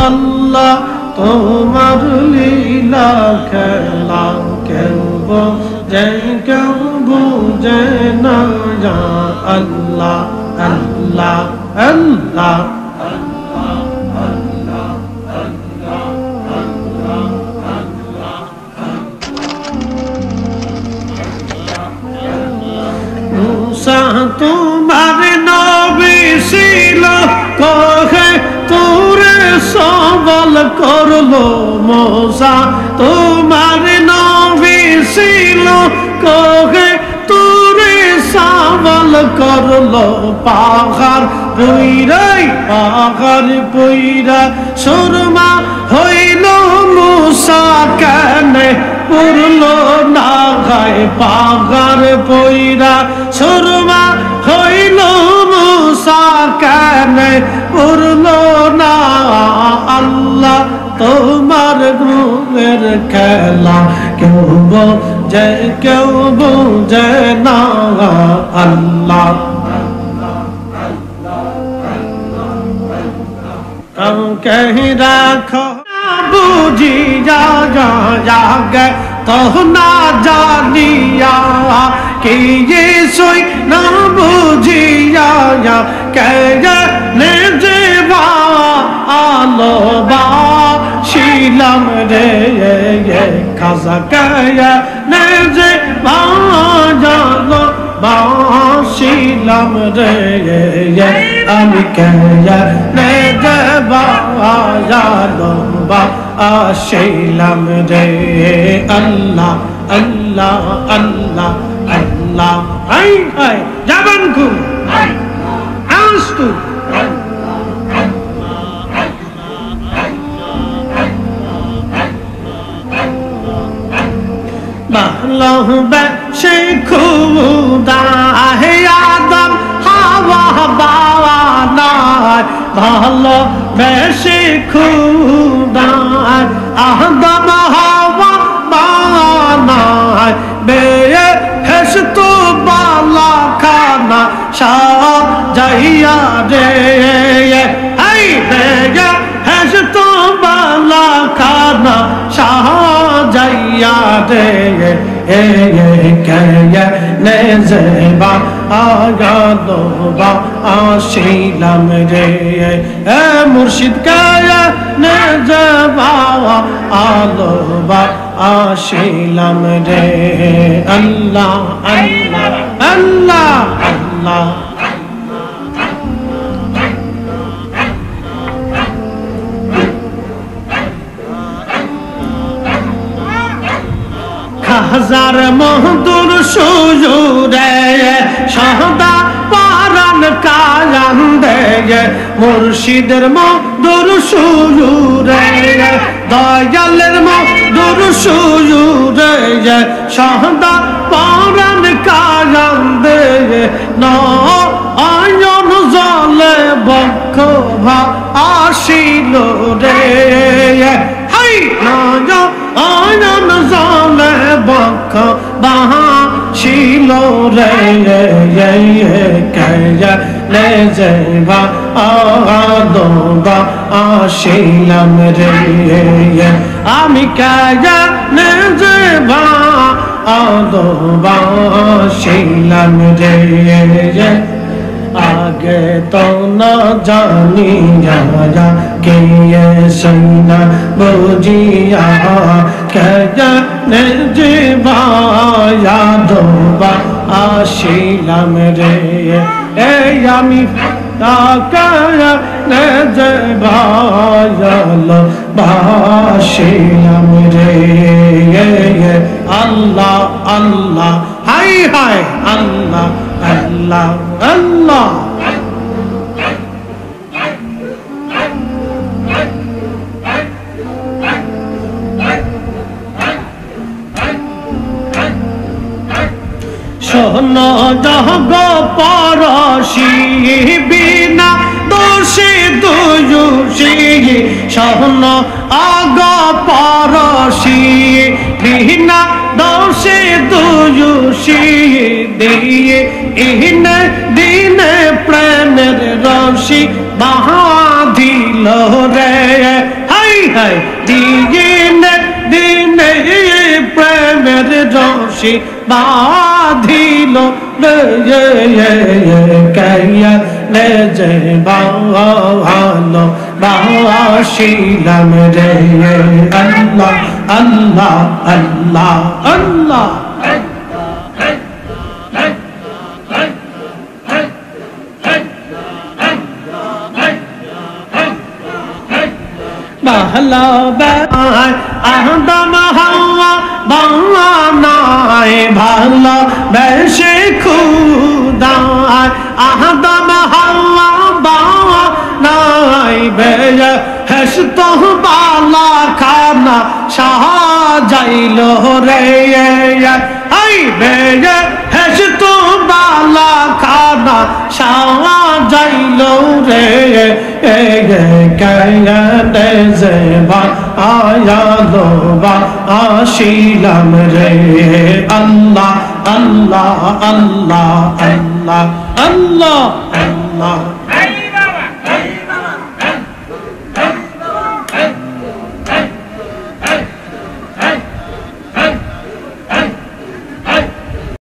আল্লাহ তোমার লীলা খেলা কেউ বোঝে কেউ বুঝে না ইয়া আল্লাহ আল্লাহ আল্লাহ মুসা তোমার নবী ছিল কহে তোরে সবল করলো মুসা তোমার নবী ছিল কহে তোরে সবল করলো পাহাড় পুইরা সুরমা হইল মুসা কেনে পুরলো না গায়ে পাহাড় পুইরা সুরমা হইল মুসা কেনে পুরলো না আল্লাহ তোমার গুণের খেলা কেউ বোঝে না আল্লাহ कह राखो बुझी जागे तो ना जानिया कि ये सोई ना बुझिया कह ने जेबा आलो बा शीलम रे ये खासा कह ने जेबा जालो বাশিলাম রে আমি কেয়া নে যাবায়ালো বাশিলাম রে আল্লাহ আল্লাহ আল্লাহ আল্লাহ হাই হাই জাবান কুম আস্তু ভালোবেসে খুদা হে আদম হাওয়া বানায় ভালোবেসে খুদা আদম হাওয়া বানায় বেহেশত বালা খানা সাজাইয়া রে এই বেহেশত বালা খানা সাজাইয়া রে কয়া নে জেবা আগালো বা আশিলাম রে মুর্শিদ কয়া নে জেবা আলো বা আশিলাম রে আল্লাহ আল্লাহ আল্লাহ আল্লাহ হাজার মহদুর সুজুরে সহদা পারান কায়ান্দে মুর্শিদের মহদুর সুজুরে দয়ালের মহদুর সুজুরে সহদা পারান কায়ান্দে নয়ন জলে বক্ষ ভা আসিল রে হাই নয়ন জলে বক্ষ বাহা ছিল রে কয়া লে যেবা আদবা আসিলাম রে আমি কয়া লে যেবা আদবা আসিলাম রে आगे तो न जानी जाया कि ये सैना बुझिया क्या ने जीवाया दोबा आशिलाम रे ए यामी ताकया ने जीवाया लो बाशिलाम रे ये अल्लाह अल्लाह हाय हाय अल्लाह अल्लाह अल्लाह শোনো জগ পরশি বিনা দোষী দুয়ুষী শোনো আগ পরশি বিনা দোষী দুয়ুষী দিয়ে ইহনে দিনে প্রেমের রশি বাঁধিল রে হাই দিনে দিনে প্রেমের রশি বাঁধিল রে কাইয়া লে যে ভালো বাসিলাম রে আল্লাহ আল্লাহ আল্লাহ আল্লাহ ভালোবাসায় আদম হাওয়া বানায় ভালোবেসে খুদায় আদম হাওয়া বানায় বেয়ে হেসত বালা খানা সাজাইল রে আই বেয়ে হেসত বালা খানা সাজাইল রে কায়নে জেবা আয়ালো বা আশিলাম রে আল্লাহ আল্লাহ আল্লাহ আল্লাহ আল্লাহ আল্লাহ